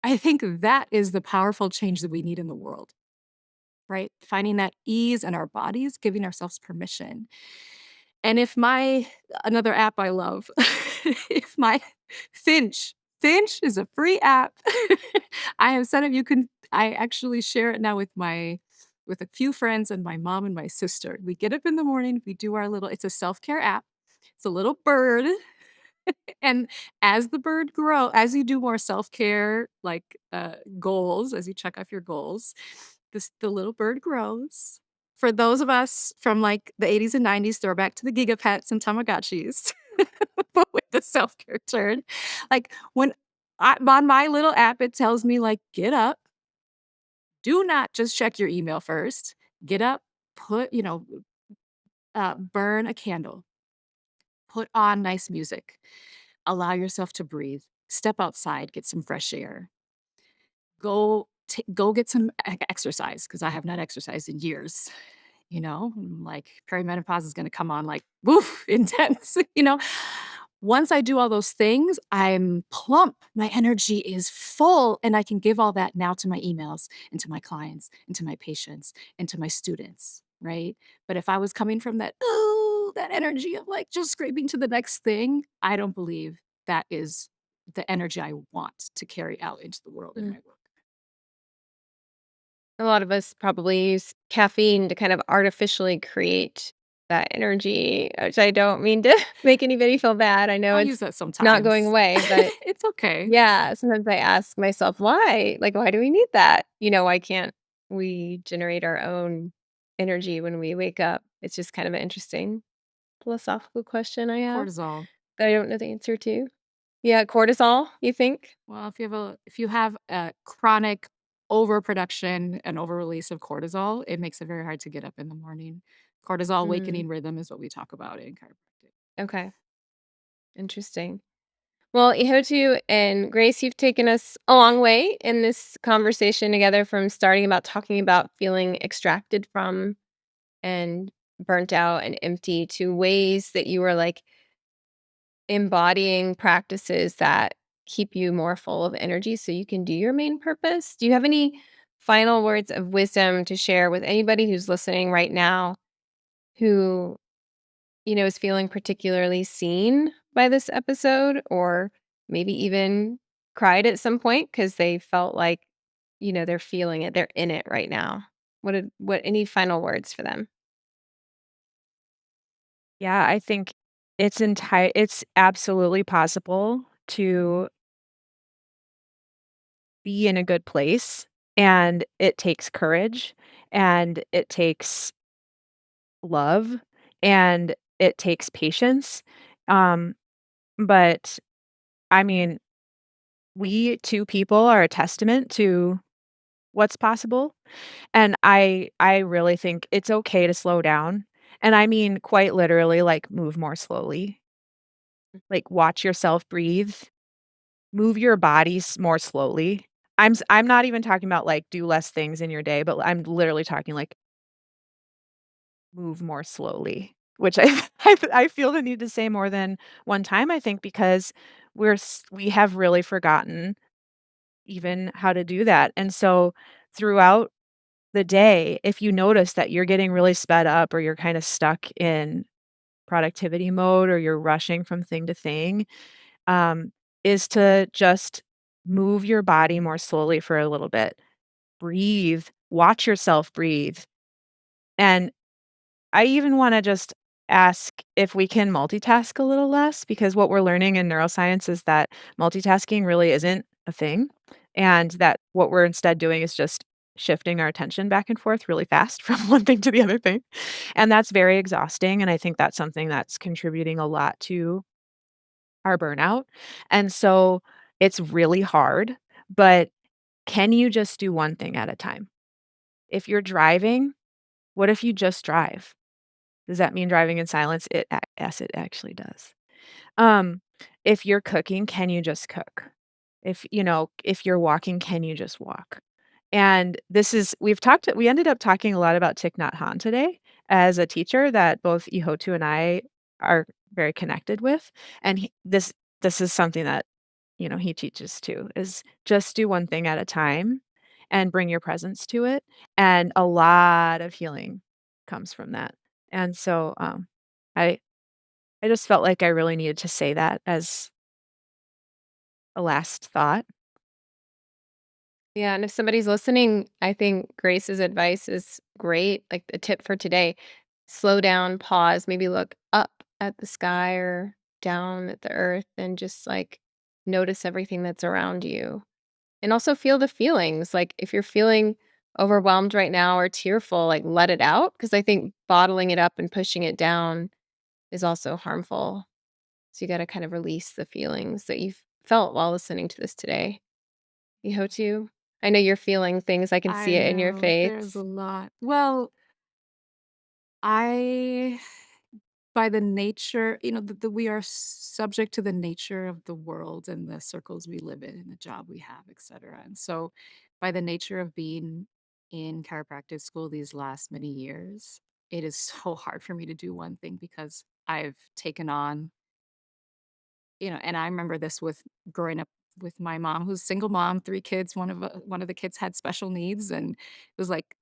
I think that is the powerful change that we need in the world, right? Finding that ease in our bodies, giving ourselves permission. And if my another app I love, if my Finch is a free app. I have set up I actually share it now with a few friends and my mom and my sister. We get up in the morning, we do our little it's a self-care app. It's a little bird. And as you do more self-care, like, goals, as you check off your goals, the little bird grows. For those of us from, like, the '80s and '90s, throwback to the Gigapets and Tamagotchis, but with the self-care turn, like, when on my little app, it tells me, like, "Get up, do not just check your email first. Get up, put" burn a candle, put on nice music. Allow yourself to breathe. Step outside, get some fresh air. Go get some exercise because I have not exercised in years. Like perimenopause is going to come on like woof intense. Once I do all those things, I'm plump. My energy is full, and I can give all that now to my emails and to my clients and to my patients and to my students. Right. But if I was coming from that energy of like just scraping to the next thing, I don't believe that is the energy I want to carry out into the world in Mm. my work. A lot of us probably use caffeine to kind of artificially create that energy, which I don't mean to make anybody feel bad. I know I'll use it's that not going sometimes. away, but It's okay. yeah, sometimes I ask myself, why? Like, why do we need that? Why can't we generate our own energy when we wake up? It's just kind of an interesting philosophical question I have Cortisol. that I don't know the answer to. Yeah, cortisol, you think? Well, if you have a chronic overproduction and overrelease of cortisol, it makes it very hard to get up in the morning. Cortisol Mm, awakening rhythm is what we talk about in chiropractic. okay, interesting. Well, Ihotu and Grace, you've taken us a long way in this conversation together from starting about talking about feeling extracted from and burnt out and empty to ways that you are like embodying practices that keep you more full of energy so you can do your main purpose. Do you have any final words of wisdom to share with anybody who's listening right now who is feeling particularly seen by this episode or maybe even cried at some point because they felt like, they're feeling it, they're in it right now. Any final words for them? Yeah, I think it's absolutely possible to be in a good place, and it takes courage, and it takes love, and it takes patience. Um, But, I mean, we 2 people are a testament to what's possible, and I really think it's okay to slow down, and I mean quite literally, like, move more slowly, like, watch yourself breathe, move your bodies more slowly. I'm not even talking about, like, do less things in your day, but I'm literally talking, like, move more slowly, which I I feel the need to say more than one time, I think, because we have really forgotten even how to do that, and so throughout the day, if you notice that you're getting really sped up or you're kinda stuck in productivity mode or you're rushing from thing to thing, um, is to just move your body more slowly for a little bit. Breathe, watch yourself breathe, and I even wanna just ask if we can multitask a little less, because what we're learning in neuroscience is that multitasking really isn't a thing, and that what we're instead doing is just shifting our attention back and forth really fast from one thing to the other thing, and that's very exhausting, and I think that's something that's contributing a lot to our burnout, and so it's really hard, but can you just do one thing at a time? If you're driving, what if you just drive? Does that mean driving in silence? Yes, it actually does. Um, if you're cooking, can you just cook? If you're walking, can you just walk? And we ended up talking a lot about Thich Nhat Hanh today as a teacher that both Ihotu and I are very connected with, and this is something that, he teaches too, is just do one thing at a time and bring your presence to it, and a lot of healing comes from that. And so, I I just felt like I really needed to say that as a last thought. Yeah, and if somebody's listening, I think Grace's advice is great. Like the tip for today, slow down, pause, maybe look up at the sky or down at the earth and just like notice everything that's around you. And also feel the feelings. Like if you're feeling overwhelmed right now or tearful, like let it out. Cause I think bottling it up and pushing it down is also harmful. So you got to kind of release the feelings that you've felt while listening to this today. Ihotu, I know you're feeling things, I can see I it in your know there's a face. lot. Well, I by the nature, we are subject to the nature of the world and the circles we live in and the job we have, et cetera. And so, by the nature of being in chiropractic school these last many years, it is so hard for me to do one thing because I've taken on, and I remember this with growing up with my mom, who's a single mom, 3 kids. One of the kids had special needs, and it was like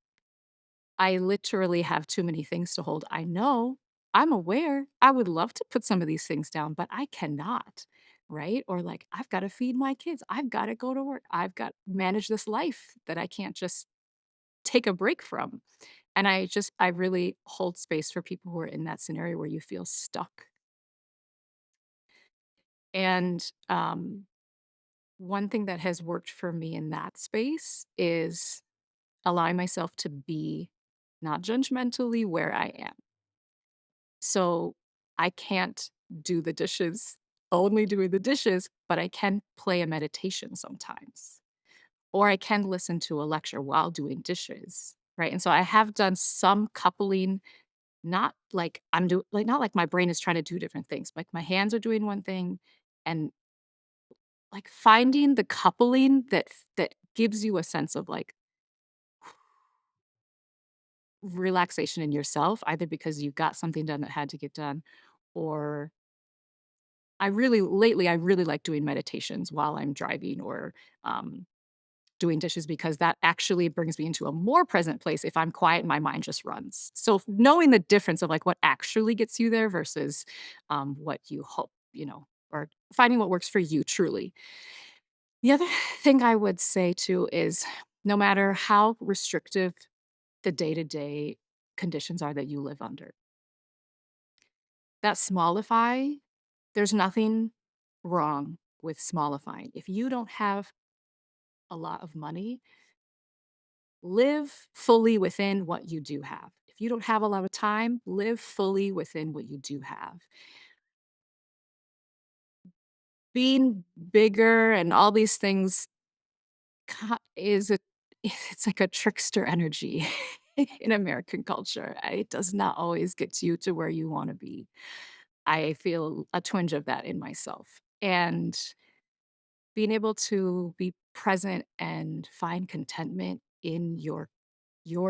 I literally have too many things to hold. I know, I'm aware. I would love to put some of these things down, but I cannot, right? Or like, I've got to feed my kids. I've got to go to work. I've got to manage this life that I can't just take a break from. And I really hold space for people who are in that scenario where you feel stuck. And one thing that has worked for me in that space is allowing myself to be not judgmentally where I am. So I can't do the dishes, only doing the dishes, but I can play a meditation sometimes. Or I can listen to a lecture while doing dishes. Right. And so I have done some coupling, not like not like my brain is trying to do different things. Like my hands are doing one thing and like finding the coupling that gives you a sense of like relaxation in yourself, either because you got something done that had to get done, or I really like doing meditations while I'm driving or, doing dishes because that actually brings me into a more present place if I'm quiet and my mind just runs. So knowing the difference of, like, what actually gets you there versus, what you hope, or finding what works for you truly. The other thing I would say too is no matter how restrictive the day-to-day conditions are that you live under, that smallify there's nothing wrong with smallifying. If you don't have a lot of money, live fully within what you do have. If you don't have a lot of time, live fully within what you do have. being bigger and all these things it's like a trickster energy in American culture. It does not always get you to where you want to be. I feel a twinge of that in myself. And being able to be present and find contentment in your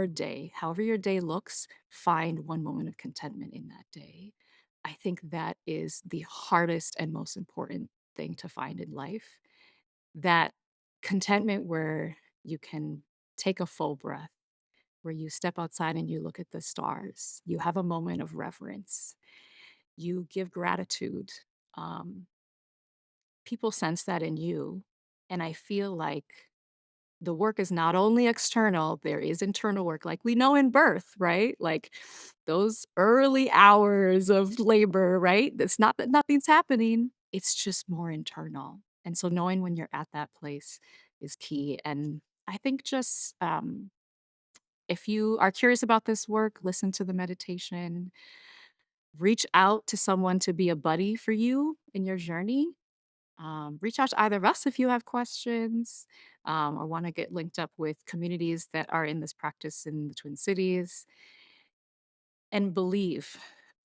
day, however your day looks, find one moment of contentment in that day. I think that is the hardest and most important thing to find in life. That contentment where you can take a full breath, where you step outside and you look at the stars, you have a moment of reverence, you give gratitude. Um, People sense that in you. And I feel like the work is not only external, there is internal work, like we know in birth, right? Like those early hours of labor, right? It's not that nothing's happening, it's just more internal. And so knowing when you're at that place is key. And I think just if you are curious about this work, listen to the meditation, reach out to someone to be a buddy for you in your journey. Reach out to either of us if you have questions or want to get linked up with communities that are in this practice in the Twin Cities. And believe.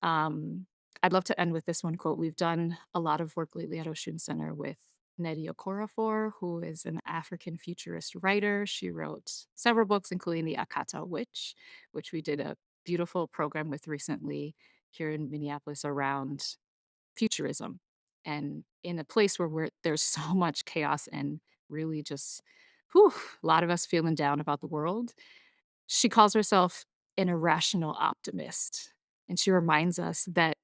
Um, I'd love to end with this one quote. We've done a lot of work lately at Oshun Center with Nnedi Okorafor, who is an African futurist writer. She wrote several books, including The Akata Witch, which we did a beautiful program with recently here in Minneapolis around futurism and in a place where there's so much chaos and really just a lot of us feeling down about the world. She calls herself an irrational optimist, and she reminds us that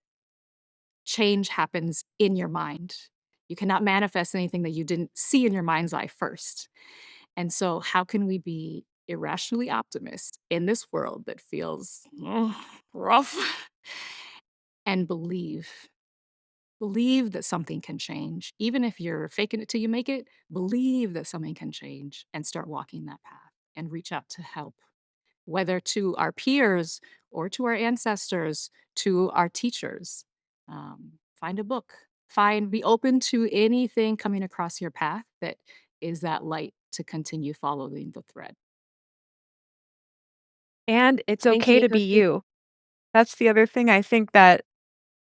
change happens in your mind. You cannot manifest anything that you didn't see in your mind's eye first. And so how can we be irrationally optimist in this world that feels rough and believe that something can change. Even if you're faking it till you make it, believe that something can change and start walking that path and reach out to help, whether to our peers or to our ancestors, to our teachers. Find a book, be open to anything coming across your path that is that light to continue following the thread. And it's Thank okay you, to be Ihotu. you. That's the other thing I think that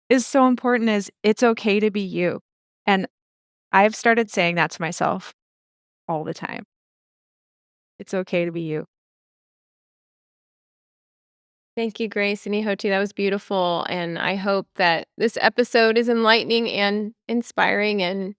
is so important is it's okay to be you. And I've started saying that to myself all the time. It's okay to be you. Thank you, Grace and Ihotu. That was beautiful. And I hope that this episode is enlightening and inspiring and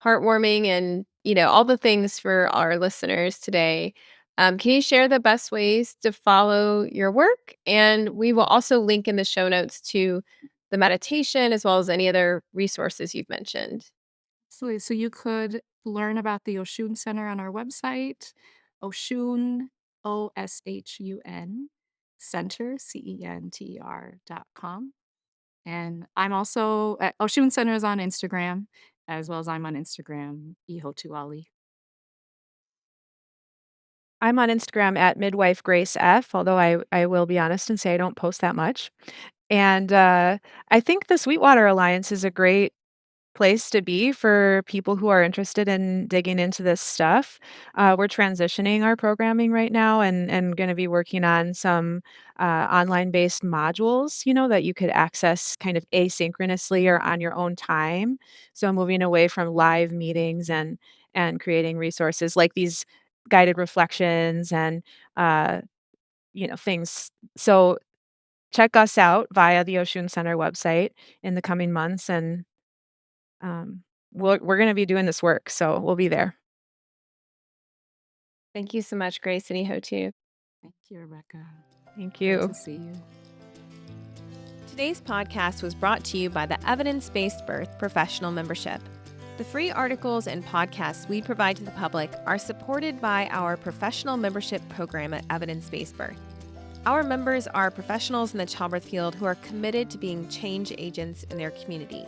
heartwarming and, all the things for our listeners today. Can you share the best ways to follow your work? And we will also link in the show notes to the meditation as well as any other resources you've mentioned. Absolutely. So you could learn about the Oshun Center on our website, Oshun, Oshun, Center, CENTER.com. And I'm also at Oshun Center is on Instagram, as well as I'm on Instagram, Ihotu Ali. I'm on Instagram at Midwife Grace F, although I will be honest and say I don't post that much. And I think the Sweetwater Alliance is a great place to be for people who are interested in digging into this stuff. We're transitioning our programming right now and going to be working on some online based modules, that you could access kind of asynchronously or on your own time. So moving away from live meetings and creating resources like these guided reflections and uh, things. So check us out via the Oshun Center website in the coming months and um, we're gonna be doing this work, so we'll be there. Thank you so much, Grace and Ihotu. Thank you, Rebecca. Thank Good you. to see you. Today's podcast was brought to you by the Evidence Based Birth Professional Membership. The free articles and podcasts we provide to the public are supported by our professional membership program at Evidence Based Birth. Our members are professionals in the childbirth field who are committed to being change agents in their community.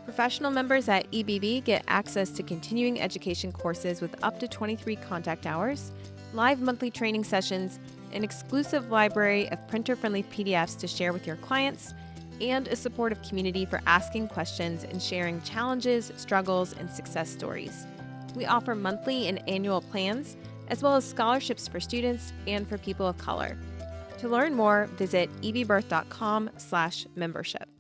Professional members at EBB get access to continuing education courses with up to 23 contact hours, live monthly training sessions, an exclusive library of printer-friendly PDFs to share with your clients, and a supportive community for asking questions and sharing challenges, struggles, and success stories. We offer monthly and annual plans, as well as scholarships for students and for people of color. To learn more, visit ebbirth.com/membership.